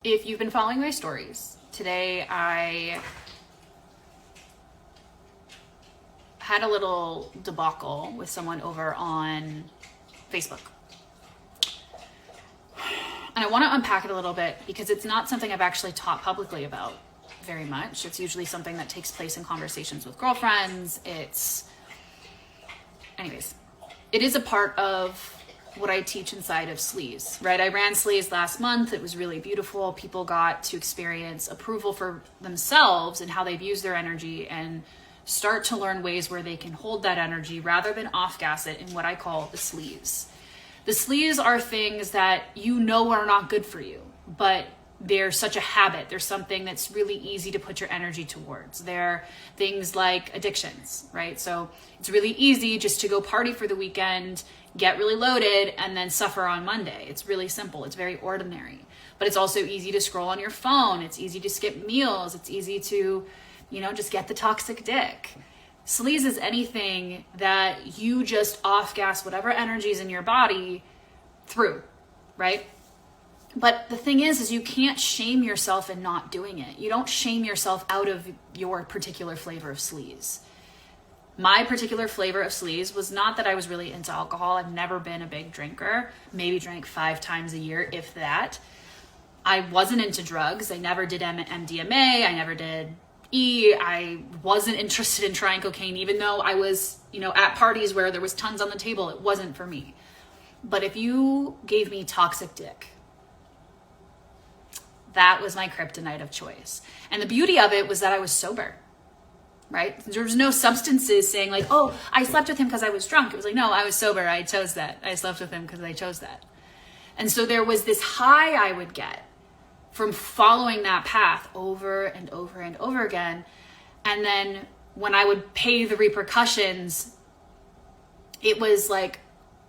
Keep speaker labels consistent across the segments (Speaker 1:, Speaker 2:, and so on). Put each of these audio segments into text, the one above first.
Speaker 1: If you've been following my stories, today I had a little debacle with someone over on Facebook. And I want to unpack it a little bit because it's not something I've actually talked publicly about very much. It's usually something that takes place in conversations with girlfriends. Anyways, it is a part of what I teach inside of SLEAZE, right? I ran SLEAZE last month. It was really beautiful. People got to experience approval for themselves and how they've used their energy and start to learn ways where they can hold that energy rather than off-gas it in what I call the SLEAZE. The SLEAZE are things that you know are not good for you, but they're such a habit. They're something that's really easy to put your energy towards. They're things like addictions, right? So it's really easy just to go party for the weekend, get really loaded, and then suffer on Monday. It's really simple. It's very ordinary. But it's also easy to scroll on your phone. It's easy to skip meals. It's easy to, just get the toxic dick. SLEAZE is anything that you just off-gas whatever energy is in your body through, right? But the thing is you can't shame yourself in not doing it. You don't shame yourself out of your particular flavor of SLEAZE. My particular flavor of SLEAZE was not that I was really into alcohol. I've never been a big drinker, maybe drank 5 times a year, if that. I wasn't into drugs. I never did MDMA. I never did E. I wasn't interested in trying cocaine, even though I was, at parties where there was tons on the table. It wasn't for me. But if you gave me toxic dick, that was my kryptonite of choice. And the beauty of it was that I was sober, right? There was no substances saying like, oh, I slept with him because I was drunk. It was like, no, I was sober. I chose that. I slept with him because I chose that. And so there was this high I would get from following that path over and over and over again. And then when I would pay the repercussions, it was like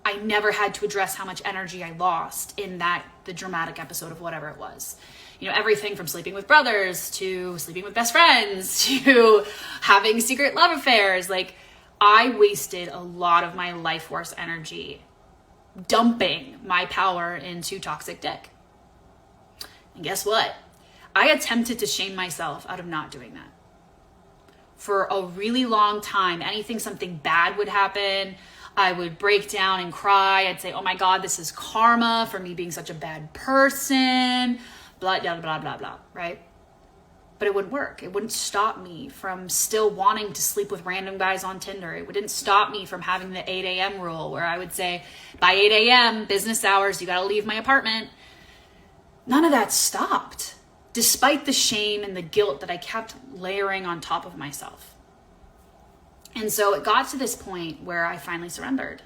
Speaker 1: I never had to address how much energy I lost in the dramatic episode of whatever it was. Everything from sleeping with brothers to sleeping with best friends to having secret love affairs. Like, I wasted a lot of my life force energy dumping my power into toxic dick. And guess what? I attempted to shame myself out of not doing that. For a really long time, something bad would happen, I would break down and cry. I'd say, oh my God, this is karma for me being such a bad person. Blah, blah, blah, blah, blah, right? But it wouldn't work. It wouldn't stop me from still wanting to sleep with random guys on Tinder. It wouldn't stop me from having the 8 a.m. rule where I would say, by 8 a.m., business hours, you got to leave my apartment. None of that stopped, despite the shame and the guilt that I kept layering on top of myself. And so it got to this point where I finally surrendered.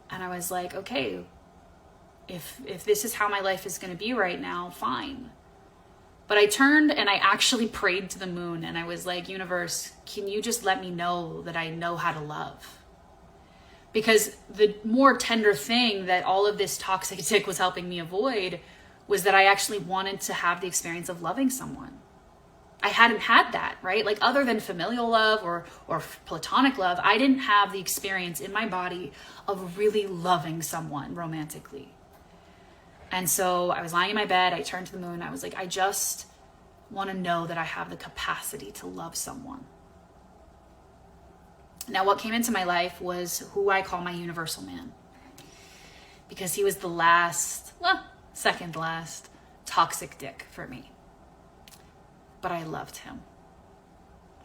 Speaker 1: And I was like, okay, if this is how my life is going to be right now, fine. But I turned and I actually prayed to the moon and I was like, universe, can you just let me know that I know how to love? Because the more tender thing that all of this toxic dick was helping me avoid was that I actually wanted to have the experience of loving someone. I hadn't had that, right? Like, other than familial love or platonic love, I didn't have the experience in my body of really loving someone romantically. And so I was lying in my bed, I turned to the moon, I was like, I just want to know that I have the capacity to love someone. Now, what came into my life was who I call my universal man. Because he was the second last toxic dick for me. But I loved him.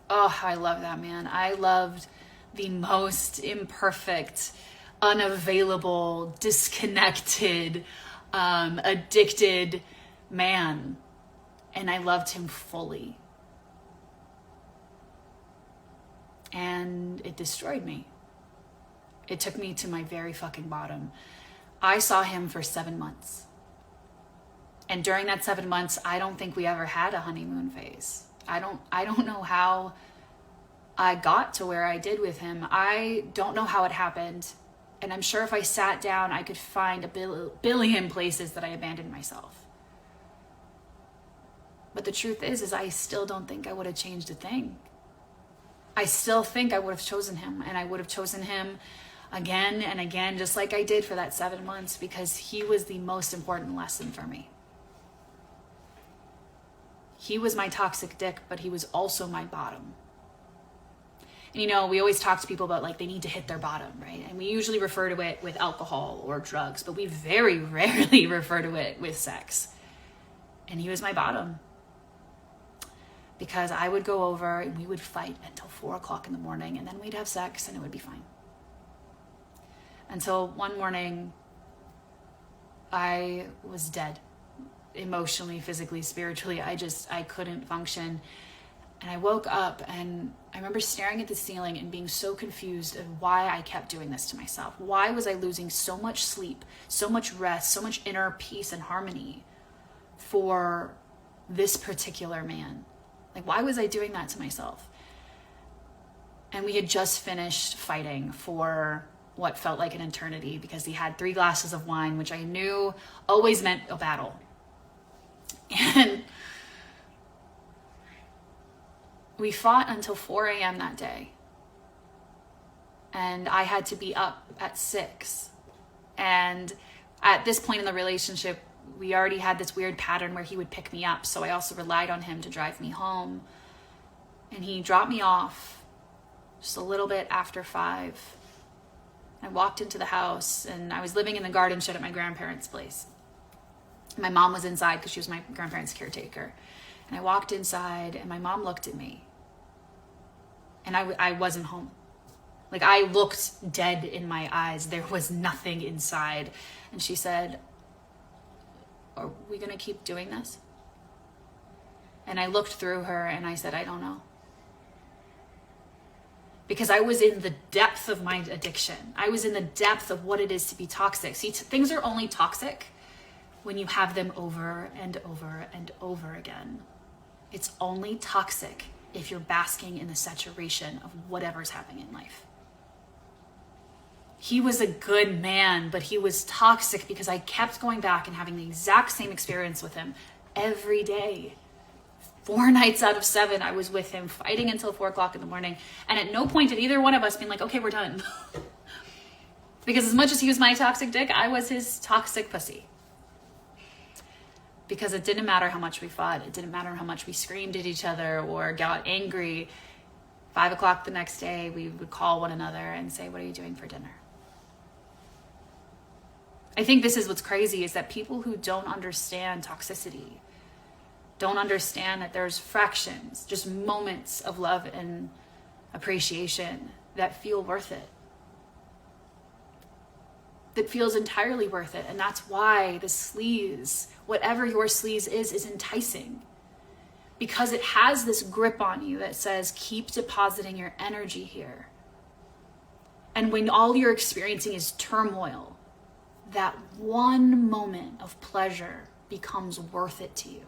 Speaker 1: Oh, I love that man. I loved the most imperfect, unavailable, disconnected, addicted man. And I loved him fully. And it destroyed me. It took me to my very fucking bottom. I saw him for 7 months. And during that 7 months, I don't think we ever had a honeymoon phase. I don't know how I got to where I did with him. I don't know how it happened. And I'm sure if I sat down, I could find a billion places that I abandoned myself. But the truth is I still don't think I would have changed a thing. I still think I would have chosen him, and I would have chosen him again and again, just like I did for that 7 months, because he was the most important lesson for me. He was my toxic dick, but he was also my bottom. And, you know, we always talk to people about like they need to hit their bottom, right? And we usually refer to it with alcohol or drugs, but we very rarely refer to it with sex. And he was my bottom. Because I would go over and we would fight until 4 o'clock in the morning, and then we'd have sex and it would be fine. Until one morning, I was dead. Emotionally, physically, spiritually. I couldn't function. And I woke up and I remember staring at the ceiling and being so confused of why I kept doing this to myself. Why was I losing so much sleep, so much rest, so much inner peace and harmony for this particular man? Like, why was I doing that to myself? And we had just finished fighting for what felt like an eternity because he had 3 glasses of wine, which I knew always meant a battle. And we fought until 4 a.m. that day. And I had to be up at 6. And at this point in the relationship, we already had this weird pattern where he would pick me up. So I also relied on him to drive me home. And he dropped me off just a little bit after 5. I walked into the house and I was living in the garden shed at my grandparents' place. My mom was inside because she was my grandparents' caretaker. And I walked inside and my mom looked at me. And I wasn't home. Like, I looked dead in my eyes. There was nothing inside. And she said, "Are we going to keep doing this?" And I looked through her and I said, "I don't know." Because I was in the depth of my addiction. I was in the depth of what it is to be toxic. See, things are only toxic when you have them over and over and over again. It's only toxic if you're basking in the saturation of whatever's happening in life. He was a good man, but he was toxic because I kept going back and having the exact same experience with him every day. 4 nights out of 7, I was with him fighting until 4 o'clock in the morning. And at no point did either one of us being like, okay, we're done. Because as much as he was my toxic dick, I was his toxic pussy. Because it didn't matter how much we fought. It didn't matter how much we screamed at each other or got angry. 5 o'clock the next day, we would call one another and say, "What are you doing for dinner?" I think this is what's crazy, is that people who don't understand toxicity, don't understand that there's fractions, just moments of love and appreciation that feel worth it. That feels entirely worth it. And that's why the SLEAZE, whatever your SLEAZE is enticing. Because it has this grip on you that says, keep depositing your energy here. And when all you're experiencing is turmoil, that one moment of pleasure becomes worth it to you.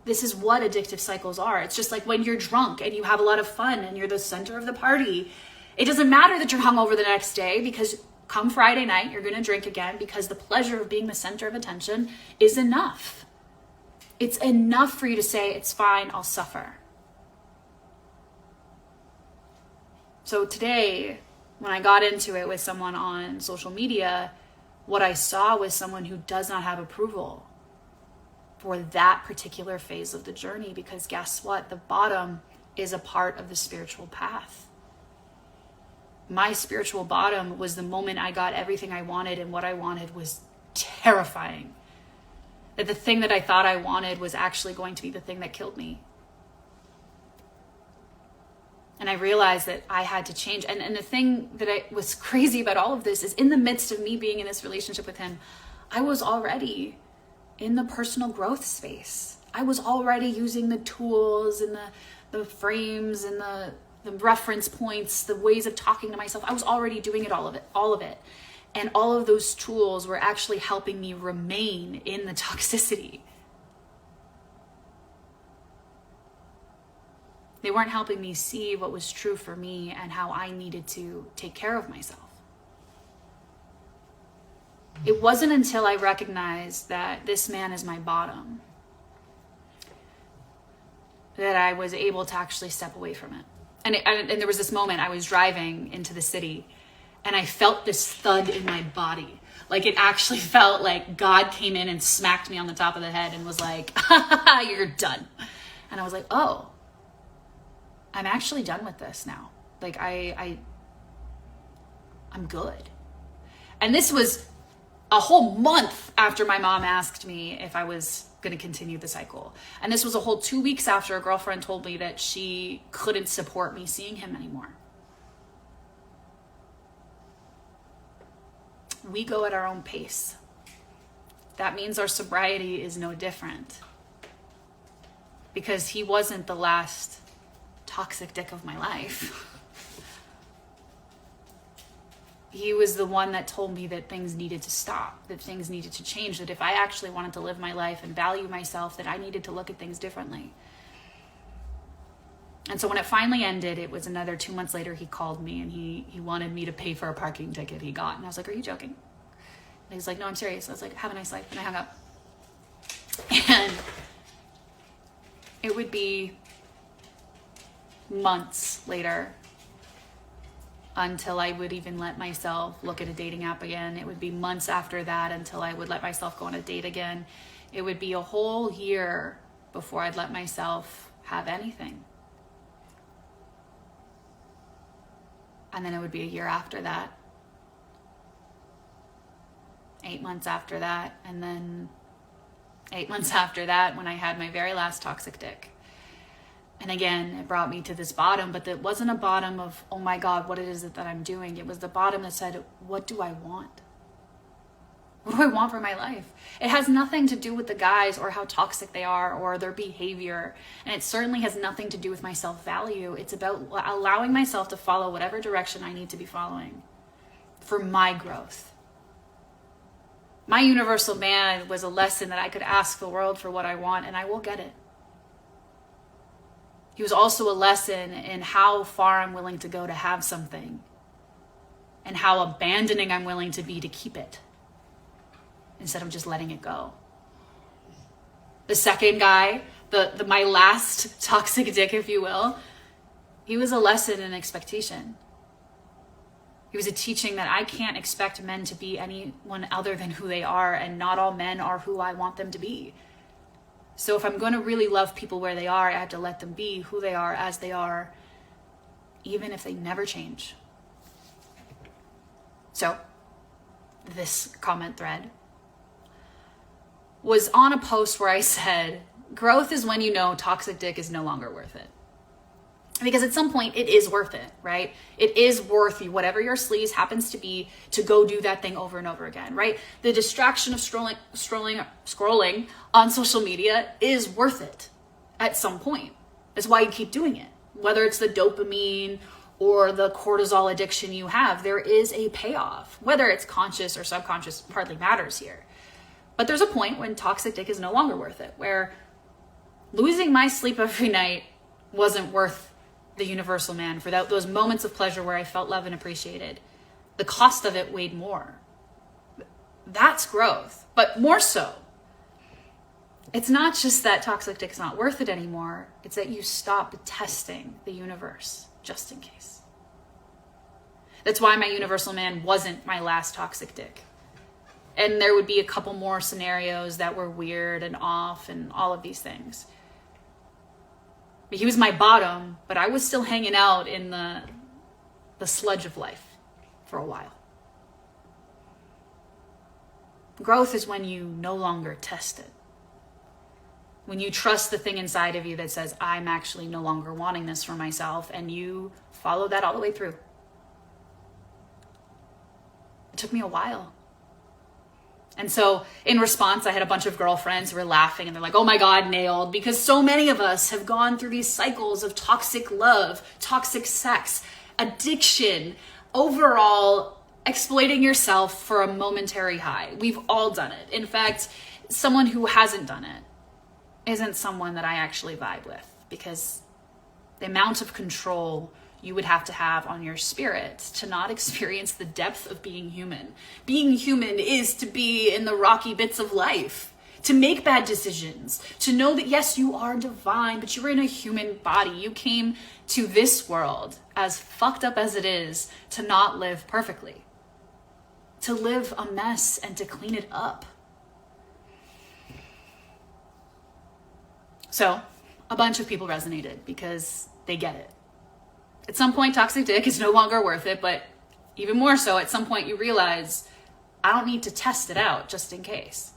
Speaker 1: This is what addictive cycles are. It's just like when you're drunk and you have a lot of fun and you're the center of the party. It doesn't matter that you're hungover the next day, because come Friday night, you're going to drink again, because the pleasure of being the center of attention is enough. It's enough for you to say, it's fine, I'll suffer. So today, when I got into it with someone on social media, what I saw was someone who does not have approval for that particular phase of the journey, because guess what? The bottom is a part of the spiritual path. My spiritual bottom was the moment I got everything I wanted, and what I wanted was terrifying. That the thing that I thought I wanted was actually going to be the thing that killed me. And I realized that I had to change. And the thing that was crazy about all of this is, in the midst of me being in this relationship with him, I was already in the personal growth space. I was already using the tools and the frames and the reference points, the ways of talking to myself. I was already doing all of it. And all of those tools were actually helping me remain in the toxicity. They weren't helping me see what was true for me and how I needed to take care of myself. It wasn't until I recognized that this man is my bottom that I was able to actually step away from it. And there was this moment, I was driving into the city And I felt this thud in my body. Like it actually felt like God came in and smacked me on the top of the head and was like, you're done. And I was like, oh, I'm actually done with this now. Like I'm good. And this was a whole month after my mom asked me if I was going to continue the cycle. And this was a whole 2 weeks after a girlfriend told me that she couldn't support me seeing him anymore. We go at our own pace. That means our sobriety is no different. Because he wasn't the last toxic dick of my life. He was the one that told me that things needed to stop, that things needed to change, that if I actually wanted to live my life and value myself, that I needed to look at things differently. And so when it finally ended, it was another 2 months later, he called me and he wanted me to pay for a parking ticket he got. And I was like, are you joking? And he's like, no, I'm serious. I was like, have a nice life. And I hung up. And it would be months later until I would even let myself look at a dating app again. It would be months after that until I would let myself go on a date again. It would be a whole year before I'd let myself have anything. And then it would be a year after that. 8 months after that. And then 8 months after that when I had my very last toxic dick. And again, it brought me to this bottom, but it wasn't a bottom of, oh my God, what it is that I'm doing. It was the bottom that said, what do I want? What do I want for my life? It has nothing to do with the guys or how toxic they are or their behavior. And it certainly has nothing to do with my self-value. It's about allowing myself to follow whatever direction I need to be following for my growth. My universal man was a lesson that I could ask the world for what I want and I will get it. He was also a lesson in how far I'm willing to go to have something and how abandoning I'm willing to be to keep it instead of just letting it go. The second guy, my last toxic dick, if you will, he was a lesson in expectation. He was a teaching that I can't expect men to be anyone other than who they are, and not all men are who I want them to be. So if I'm going to really love people where they are, I have to let them be who they are as they are, even if they never change. So this comment thread was on a post where I said, growth is when you know toxic dick is no longer worth it. Because at some point it is worth it, right? It is worth you, whatever your sleaze happens to be, to go do that thing over and over again, right? The distraction of scrolling on social media is worth it at some point. That's why you keep doing it. Whether it's the dopamine or the cortisol addiction you have, there is a payoff. Whether it's conscious or subconscious hardly matters here. But there's a point when toxic dick is no longer worth it, where losing my sleep every night wasn't worth the universal man for those moments of pleasure where I felt loved and appreciated. The cost of it weighed more. That's growth. But more so, it's not just that toxic dick is not worth it anymore. It's that you stop testing the universe just in case. That's why my universal man wasn't my last toxic dick. And there would be a couple more scenarios that were weird and off and all of these things. He was my bottom, but I was still hanging out in the sludge of life for a while. Growth is when you no longer test it. When you trust the thing inside of you that says, I'm actually no longer wanting this for myself, and you follow that all the way through. It took me a while. And so in response, I had a bunch of girlfriends who were laughing and they're like, oh my God, nailed. Because so many of us have gone through these cycles of toxic love, toxic sex, addiction, overall exploiting yourself for a momentary high. We've all done it. In fact, someone who hasn't done it isn't someone that I actually vibe with, because the amount of control you would have to have on your spirit to not experience the depth of being human. Being human is to be in the rocky bits of life, to make bad decisions, to know that yes, you are divine, but you're in a human body. You came to this world, as fucked up as it is, to not live perfectly, to live a mess and to clean it up. So a bunch of people resonated because they get it. At some point, toxic dick is no longer worth it, but even more so, at some point you realize, I don't need to test it out just in case.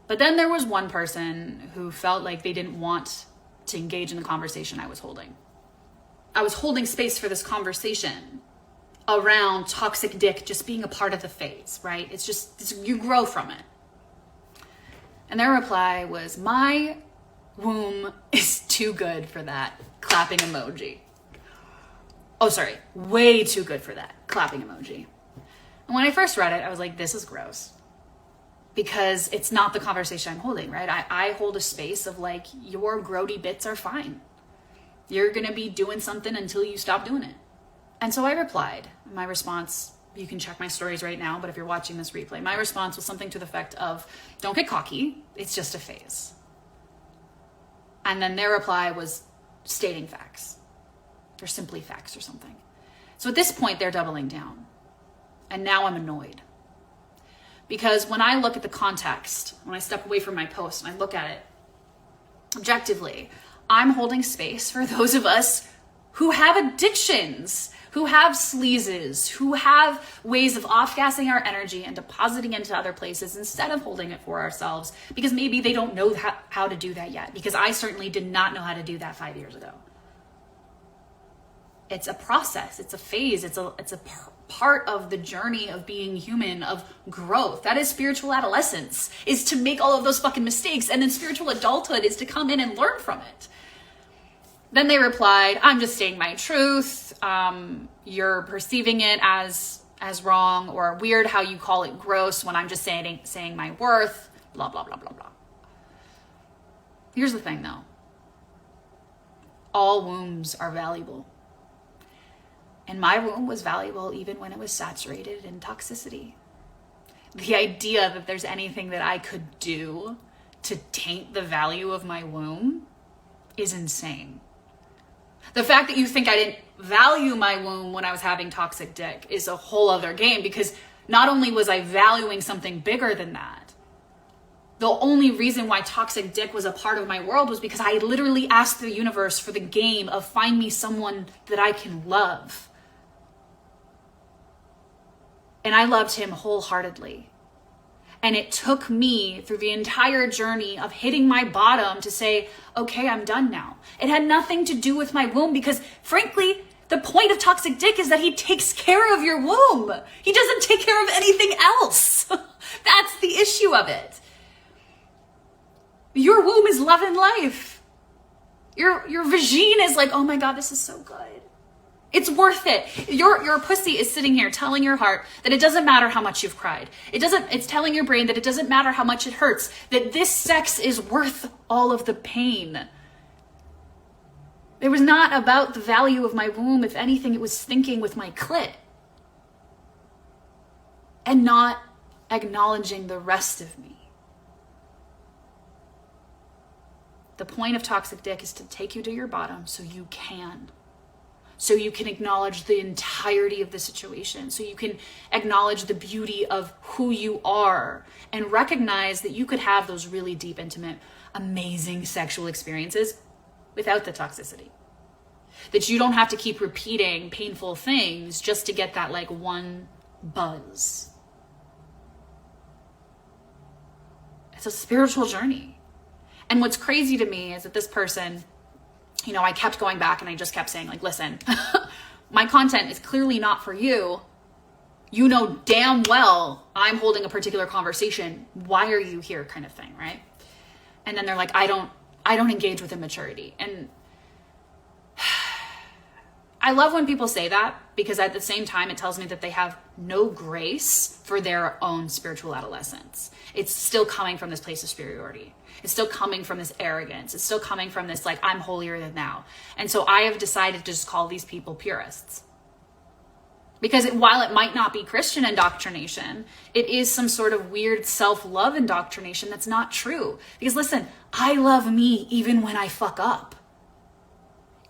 Speaker 1: But then there was one person who felt like they didn't want to engage in the conversation I was holding. I was holding space for this conversation around toxic dick just being a part of the phase, right? You grow from it. And their reply was, my womb is too good for that clapping emoji. Oh, sorry, way too good for that clapping emoji. And when I first read it, I was like, this is gross. Because it's not the conversation I'm holding, right? I hold a space of like, your grody bits are fine. You're gonna be doing something until you stop doing it. And so I replied. My response, you can check my stories right now, but if you're watching this replay, my response was something to the effect of, don't get cocky, it's just a phase. And then their reply was stating facts, or simply facts or something. So at this point, they're doubling down. And now I'm annoyed. Because when I look at the context, when I step away from my post and I look at it objectively, I'm holding space for those of us who have addictions, who have sleazes, who have ways of off-gassing our energy and depositing into other places instead of holding it for ourselves, because maybe they don't know how to do that yet, because I certainly did not know how to do that 5 years ago. It's a process, it's a phase, it's a part of the journey of being human, of growth. That is spiritual adolescence, is to make all of those fucking mistakes, and then spiritual adulthood is to come in and learn from it. Then they replied, I'm just saying my truth. You're perceiving it as wrong or weird how you call it gross when I'm just saying my worth, blah, blah, blah, blah, blah. Here's the thing though. All wombs are valuable. And my womb was valuable even when it was saturated in toxicity. The idea that there's anything that I could do to taint the value of my womb is insane. The fact that you think I didn't value my womb when I was having toxic dick is a whole other game, because not only was I valuing something bigger than that, the only reason why toxic dick was a part of my world was because I literally asked the universe for the game of find me someone that I can love. And I loved him wholeheartedly. And it took me through the entire journey of hitting my bottom to say, okay, I'm done now. It had nothing to do with my womb, because frankly, the point of toxic dick is that he takes care of your womb. He doesn't take care of anything else. That's the issue of it. Your womb is love and life. Your vagine is like, oh my God, this is so good. It's worth it. Your pussy is sitting here telling your heart that it doesn't matter how much you've cried. It's telling your brain that it doesn't matter how much it hurts, that this sex is worth all of the pain. It was not about the value of my womb. If anything, it was thinking with my clit and not acknowledging the rest of me. The point of toxic dick is to take you to your bottom so you can acknowledge the entirety of the situation, so you can acknowledge the beauty of who you are and recognize that you could have those really deep, intimate, amazing sexual experiences without the toxicity. That you don't have to keep repeating painful things just to get that like one buzz. It's a spiritual journey. And what's crazy to me is that this person, you know, I kept going back and I just kept saying like, listen, my content is clearly not for you. You know damn well I'm holding a particular conversation. Why are you here, kind of thing, right? And then they're like, I don't engage with immaturity. And I love when people say that, because at the same time, it tells me that they have no grace for their own spiritual adolescence. It's still coming from this place of superiority. It's still coming from this arrogance. It's still coming from this, like, I'm holier than thou. And so I have decided to just call these people purists. Because while it might not be Christian indoctrination, it is some sort of weird self-love indoctrination that's not true. Because listen, I love me even when I fuck up.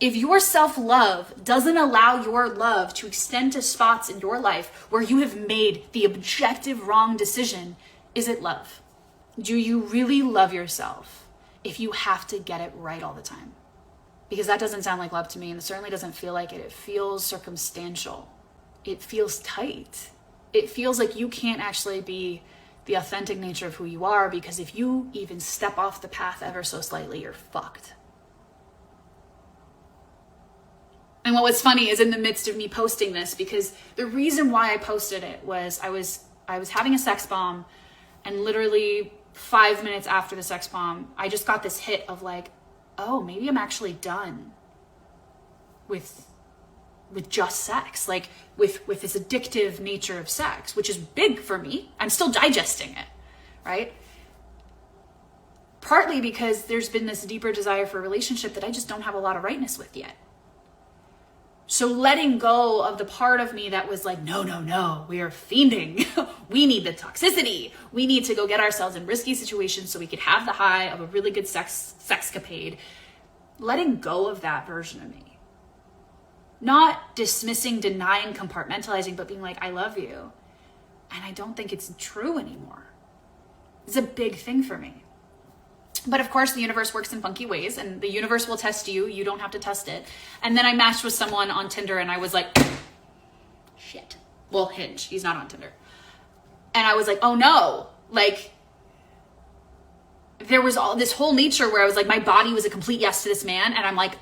Speaker 1: If your self-love doesn't allow your love to extend to spots in your life where you have made the objective wrong decision, is it love? Do you really love yourself if you have to get it right all the time? Because that doesn't sound like love to me, and it certainly doesn't feel like it. It feels circumstantial. It feels tight. It feels like you can't actually be the authentic nature of who you are, because if you even step off the path ever so slightly, you're fucked. And what was funny is in the midst of me posting this, because the reason why I posted it was I was having a sex bomb, and literally 5 minutes after the sex bomb, I just got this hit of like, oh, maybe I'm actually done with just sex, like with this addictive nature of sex, which is big for me. I'm still digesting it, right? Partly because there's been this deeper desire for a relationship that I just don't have a lot of rightness with yet. So letting go of the part of me that was like, no, we are fiending. We need the toxicity. We need to go get ourselves in risky situations so we could have the high of a really good sexcapade. Letting go of that version of me. Not dismissing, denying, compartmentalizing, but being like, I love you. And I don't think it's true anymore. It's a big thing for me. But of course, the universe works in funky ways, and the universe will test you. You don't have to test it. And then I matched with someone on Tinder, and I was like, shit. Well, Hinge. He's not on Tinder. And I was like, oh no. Like, there was all this whole nature where I was like, my body was a complete yes to this man. And I'm like,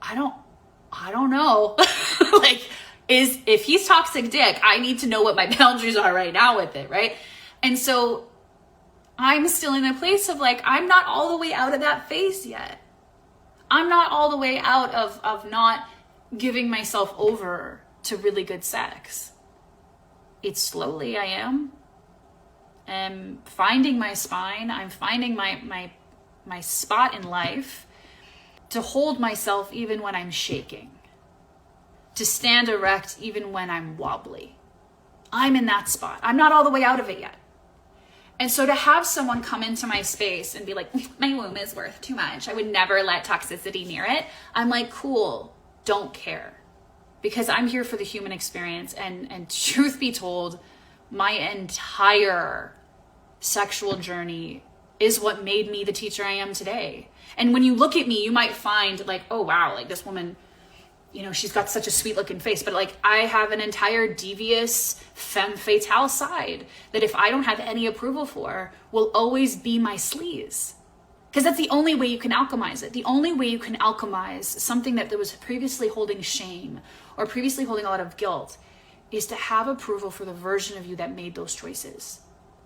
Speaker 1: I don't know. Like, if he's toxic dick, I need to know what my boundaries are right now with it, right? And so I'm still in a place of like, I'm not all the way out of that phase yet. I'm not all the way out of not giving myself over to really good sex. It's slowly I am. I'm finding my spine. I'm finding my spot in life to hold myself even when I'm shaking. To stand erect even when I'm wobbly. I'm in that spot. I'm not all the way out of it yet. And so to have someone come into my space and be like, my womb is worth too much, I would never let toxicity near it. I'm like, cool, don't care. Because I'm here for the human experience. And truth be told, my entire sexual journey is what made me the teacher I am today. And when you look at me, you might find like, oh wow, like this woman, you know, she's got such a sweet looking face, but like I have an entire devious femme fatale side that if I don't have any approval for, will always be my sleaze. Because that's the only way you can alchemize it. The only way you can alchemize something that was previously holding shame or previously holding a lot of guilt is to have approval for the version of you that made those choices.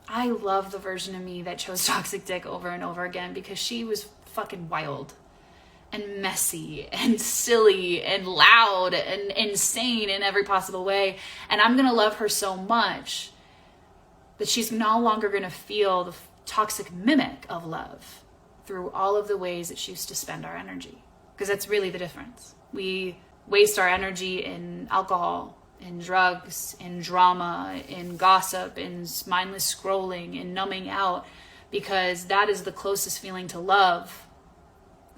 Speaker 1: I love the version of me that chose toxic dick over and over again because she was fucking wild and messy and silly and loud and insane in every possible way. And I'm going to love her so much that she's no longer going to feel the toxic mimic of love through all of the ways that she used to spend our energy. Because that's really the difference. We waste our energy in alcohol, in drugs, in drama, in gossip, in mindless scrolling, in numbing out, because that is the closest feeling to love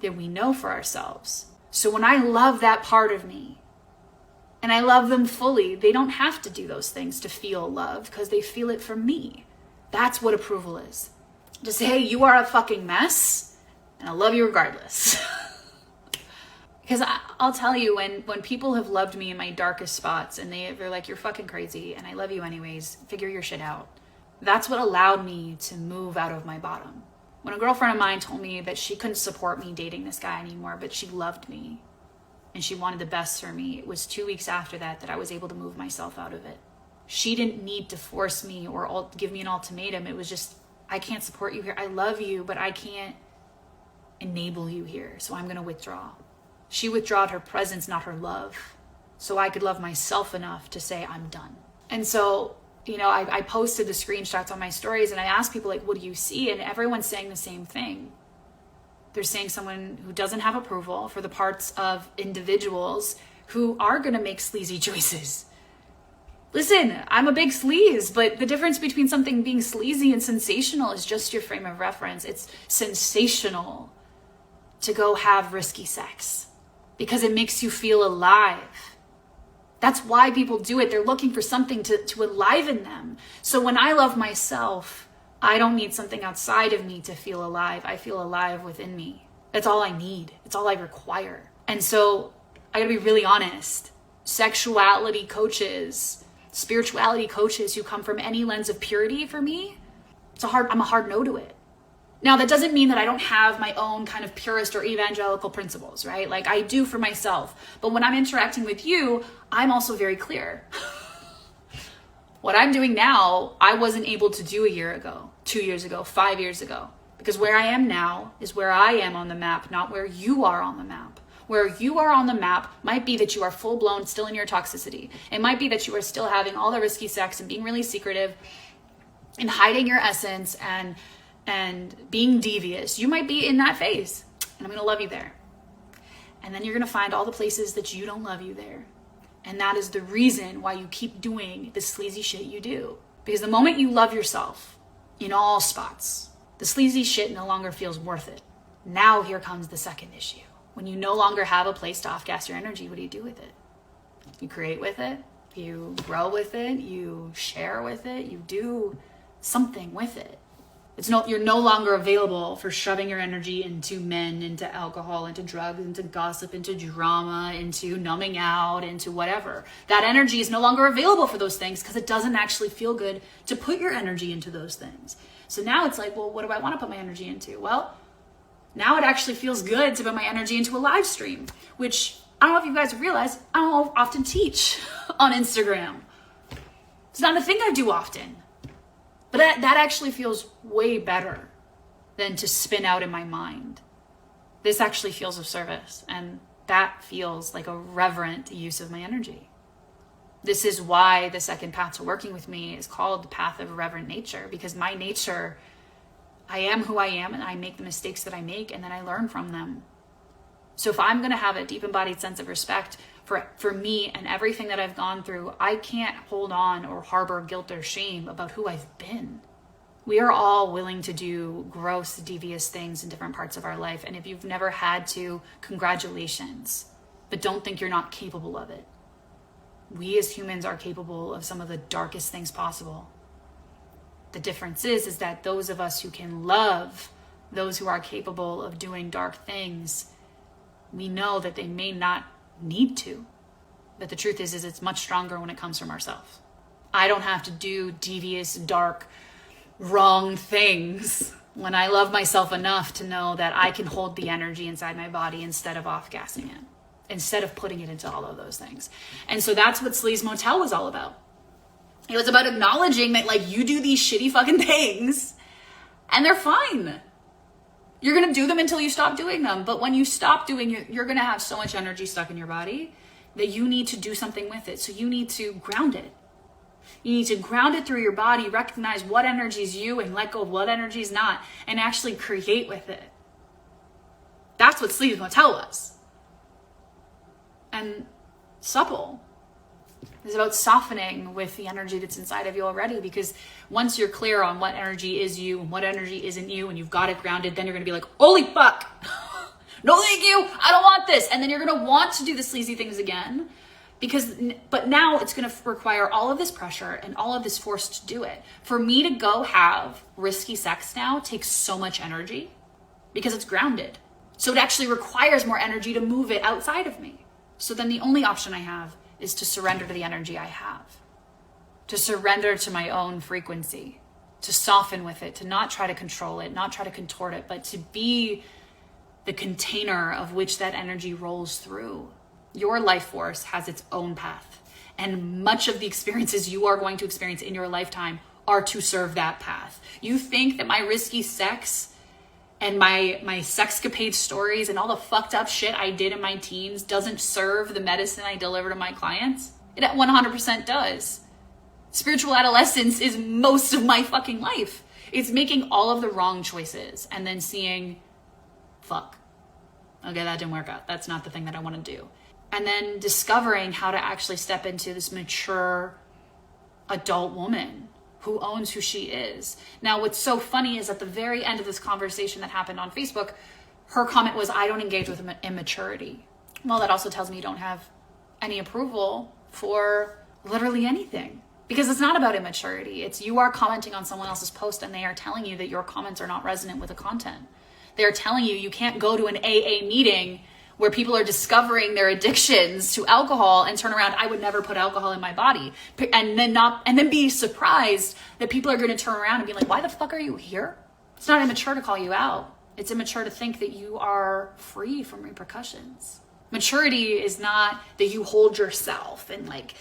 Speaker 1: that we know for ourselves. So when I love that part of me, and I love them fully, they don't have to do those things to feel love because they feel it from me. That's what approval is. To say, hey, you are a fucking mess, and I love you regardless. Because I'll tell you, when people have loved me in my darkest spots, and they're like, you're fucking crazy, and I love you anyways, figure your shit out. That's what allowed me to move out of my bottom. When a girlfriend of mine told me that she couldn't support me dating this guy anymore, but she loved me, and she wanted the best for me, it was 2 weeks after that I was able to move myself out of it. She didn't need to force me or give me an ultimatum. It was just, I can't support you here. I love you, but I can't enable you here, so I'm going to withdraw. She withdrawed her presence, not her love, so I could love myself enough to say I'm done. And so, you know, I posted the screenshots on my stories, and I asked people, like, what do you see? And everyone's saying the same thing. They're saying someone who doesn't have approval for the parts of individuals who are going to make sleazy choices. Listen, I'm a big sleaze, but the difference between something being sleazy and sensational is just your frame of reference. It's sensational to go have risky sex because it makes you feel alive. That's why people do it. They're looking for something to enliven them. So when I love myself, I don't need something outside of me to feel alive. I feel alive within me. That's all I need. It's all I require. And so I gotta be really honest. Sexuality coaches, spirituality coaches who come from any lens of purity, for me, I'm a hard no to it. Now, that doesn't mean that I don't have my own kind of purist or evangelical principles, right? Like I do for myself. But when I'm interacting with you, I'm also very clear. What I'm doing now, I wasn't able to do a year ago, 2 years ago, 5 years ago. Because where I am now is where I am on the map, not where you are on the map. Where you are on the map might be that you are full blown still in your toxicity. It might be that you are still having all the risky sex and being really secretive and hiding your essence and being devious. You might be in that phase, and I'm going to love you there. And then you're going to find all the places that you don't love you there. And that is the reason why you keep doing the sleazy shit you do. Because the moment you love yourself in all spots, the sleazy shit no longer feels worth it. Now here comes the second issue. When you no longer have a place to off-gas your energy, what do you do with it? You create with it, you grow with it, you share with it, you do something with it. You're no longer available for shoving your energy into men, into alcohol, into drugs, into gossip, into drama, into numbing out, into whatever. That energy is no longer available for those things because it doesn't actually feel good to put your energy into those things. So now it's like, well, what do I want to put my energy into? Well, now it actually feels good to put my energy into a live stream, which I don't know if you guys have realized, I don't often teach on Instagram. It's not a thing I do often. But that actually feels way better than to spin out in my mind. This actually feels of service, and that feels like a reverent use of my energy. This is why the second path to working with me is called the path of reverent nature, because my nature, I am who I am, and I make the mistakes that I make, and then I learn from them. So if I'm going to have a deep embodied sense of respect for me and everything that I've gone through, I can't hold on or harbor guilt or shame about who I've been. We are all willing to do gross, devious things in different parts of our life. And if you've never had to, congratulations. But don't think you're not capable of it. We as humans are capable of some of the darkest things possible. The difference is that those of us who can love those who are capable of doing dark things, we know that they may not need to. But the truth is it's much stronger when it comes from ourselves. I don't have to do devious, dark, wrong things when I love myself enough to know that I can hold the energy inside my body instead of off-gassing it, instead of putting it into all of those things. And so that's what SLEAZE Motel was all about. It was about acknowledging that like you do these shitty fucking things and they're fine. You're going to do them until you stop doing them. But when you stop doing it, you're going to have so much energy stuck in your body that you need to do something with it. So you need to ground it. You need to ground it through your body, recognize what energy is you and let go of what energy is not, and actually create with it. That's what SLEAZE Motel was. And SUPPLE is about softening with the energy that's inside of you already, because once you're clear on what energy is you and what energy isn't you, and you've got it grounded, then you're going to be like, holy fuck, no thank you, I don't want this. And then you're going to want to do the sleazy things again, but now it's going to require all of this pressure and all of this force to do it. For me to go have risky sex now takes so much energy because it's grounded. So it actually requires more energy to move it outside of me. So then the only option I have is to surrender to the energy I have, to surrender to my own frequency, to soften with it, to not try to control it, not try to contort it, but to be the container of which that energy rolls through. Your life force has its own path, and much of the experiences you are going to experience in your lifetime are to serve that path. You think that my risky sex and my sexcapade stories and all the fucked up shit I did in my teens doesn't serve the medicine I deliver to my clients? It 100% does. Spiritual adolescence is most of my fucking life. It's making all of the wrong choices and then seeing, fuck, okay, that didn't work out. That's not the thing that I want to do. and then discovering how to actually step into this mature adult woman who owns who she is. Now, what's so funny is at the very end of this conversation that happened on Facebook, her comment was, I don't engage with immaturity. Well, that also tells me you don't have any approval for literally anything, because it's not about immaturity. It's you are commenting on someone else's post and they are telling you that your comments are not resonant with the content. They're telling you can't go to an AA meeting where people are discovering their addictions to alcohol and turn around, I would never put alcohol in my body. And then be surprised that people are going to turn around and be like, why the fuck are you here? It's not immature to call you out. It's immature to think that you are free from repercussions. Maturity is not that you hold yourself and like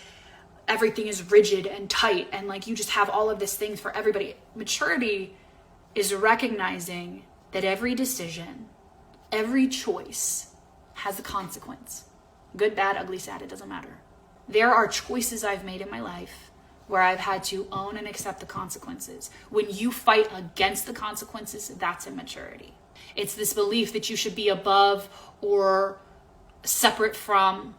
Speaker 1: everything is rigid and tight and like you just have all of these things for everybody. Maturity is recognizing that every decision, every choice has a consequence. Good, bad, ugly, sad, it doesn't matter. There are choices I've made in my life where I've had to own and accept the consequences. When you fight against the consequences, that's immaturity. It's this belief that you should be above or separate from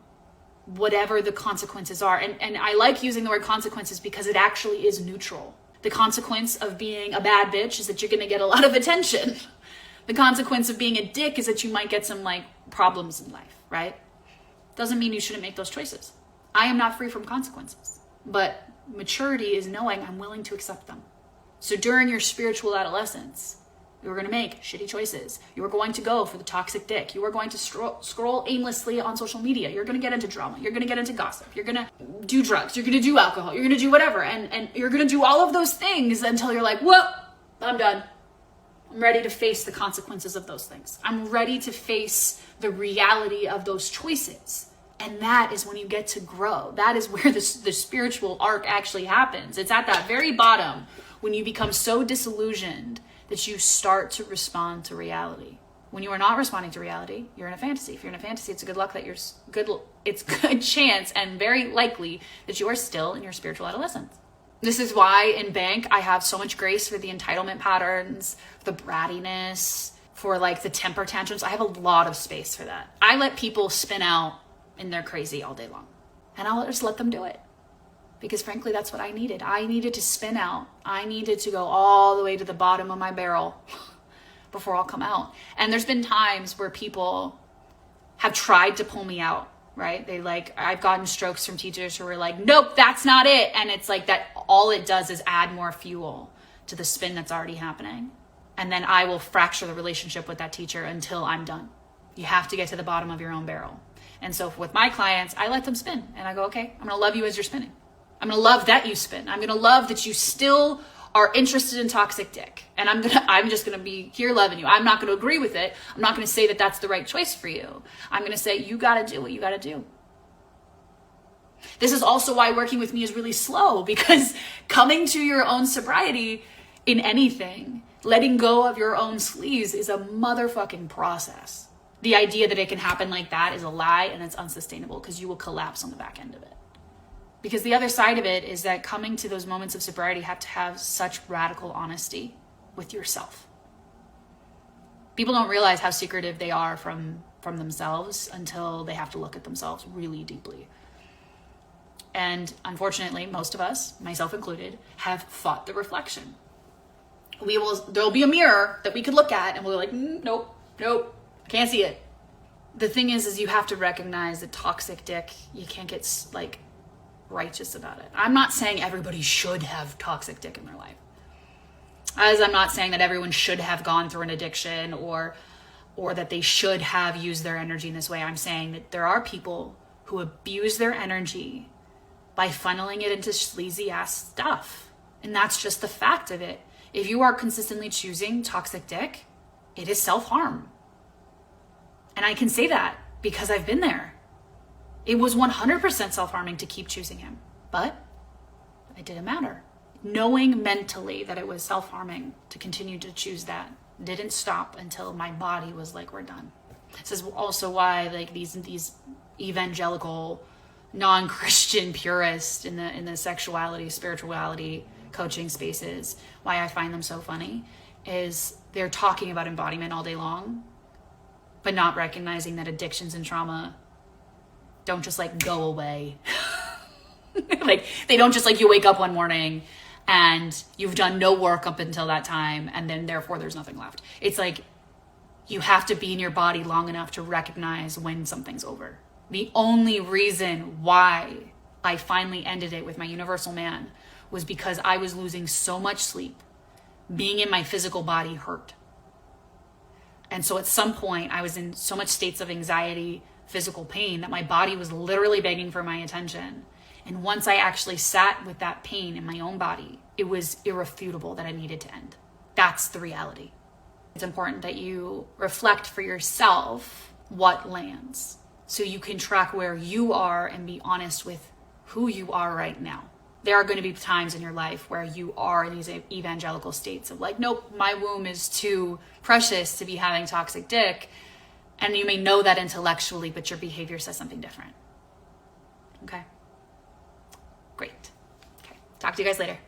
Speaker 1: whatever the consequences are. And I like using the word consequences because it actually is neutral. The consequence of being a bad bitch is that you're going to get a lot of attention. The consequence of being a dick is that you might get some like problems in life, right? Doesn't mean you shouldn't make those choices. I am not free from consequences, but maturity is knowing I'm willing to accept them. So during your spiritual adolescence, you were going to make shitty choices. You were going to go for the toxic dick. You were going to scroll aimlessly on social media. You're going to get into drama. You're going to get into gossip. You're going to do drugs. You're going to do alcohol. You're going to do whatever. And you're going to do all of those things until you're like, whoa, I'm done. I'm ready to face the consequences of those things. I'm ready to face the reality of those choices. And that is when you get to grow. That is where the spiritual arc actually happens. It's at that very bottom when you become so disillusioned that you start to respond to reality. When you are not responding to reality, you're in a fantasy. If you're in a fantasy, it's a good luck that it's good chance and very likely that you are still in your spiritual adolescence. This is why in bank, I have so much grace for the entitlement patterns, the brattiness, for like the temper tantrums. I have a lot of space for that. I let people spin out and they're crazy all day long. And I'll just let them do it. Because frankly, that's what I needed. I needed to spin out. I needed to go all the way to the bottom of my barrel before I'll come out. And there's been times where people have tried to pull me out, right? I've gotten strokes from teachers who were like, nope, that's not it. And it's like that all it does is add more fuel to the spin that's already happening. And then I will fracture the relationship with that teacher until I'm done. You have to get to the bottom of your own barrel. And so with my clients, I let them spin. And I go, okay, I'm going to love you as you're spinning. I'm going to love that you spin. I'm going to love that you still are interested in toxic dick. And I'm just going to be here loving you. I'm not going to agree with it. I'm not going to say that that's the right choice for you. I'm going to say, you got to do what you got to do. This is also why working with me is really slow, because coming to your own sobriety in anything, letting go of your own sleaze is a motherfucking process. The idea that it can happen like that is a lie, and it's unsustainable because you will collapse on the back end of it. Because the other side of it is that coming to those moments of sobriety have to have such radical honesty with yourself. People don't realize how secretive they are from themselves until they have to look at themselves really deeply. And unfortunately, most of us, myself included, have fought the reflection. There'll be a mirror that we could look at and we'll be like, nope, I can't see it. The thing is you have to recognize that toxic dick, you can't get like righteous about it. I'm not saying everybody should have toxic dick in their life. As I'm not saying that everyone should have gone through an addiction or that they should have used their energy in this way. I'm saying that there are people who abuse their energy by funneling it into sleazy ass stuff. And that's just the fact of it. If you are consistently choosing toxic dick, it is self-harm. And I can say that because I've been there. It was 100% self-harming to keep choosing him, but it didn't matter. Knowing mentally that it was self-harming to continue to choose that didn't stop until my body was like, we're done. This is also why like these evangelical, non-Christian purists in the sexuality, spirituality, coaching spaces, why I find them so funny is they're talking about embodiment all day long, but not recognizing that addictions and trauma don't just like go away. Like they don't just like you wake up one morning and you've done no work up until that time and then therefore there's nothing left. It's like you have to be in your body long enough to recognize when something's over. The only reason why I finally ended it with my universal man was because I was losing so much sleep. Being in my physical body hurt. And so at some point I was in so much states of anxiety, physical pain, that my body was literally begging for my attention. And once I actually sat with that pain in my own body, it was irrefutable that it needed to end. That's the reality. It's important that you reflect for yourself what lands so you can track where you are and be honest with who you are right now. There are going to be times in your life where you are in these evangelical states of like, nope, my womb is too precious to be having toxic dick. And you may know that intellectually, but your behavior says something different. Okay? Great. Okay. Talk to you guys later.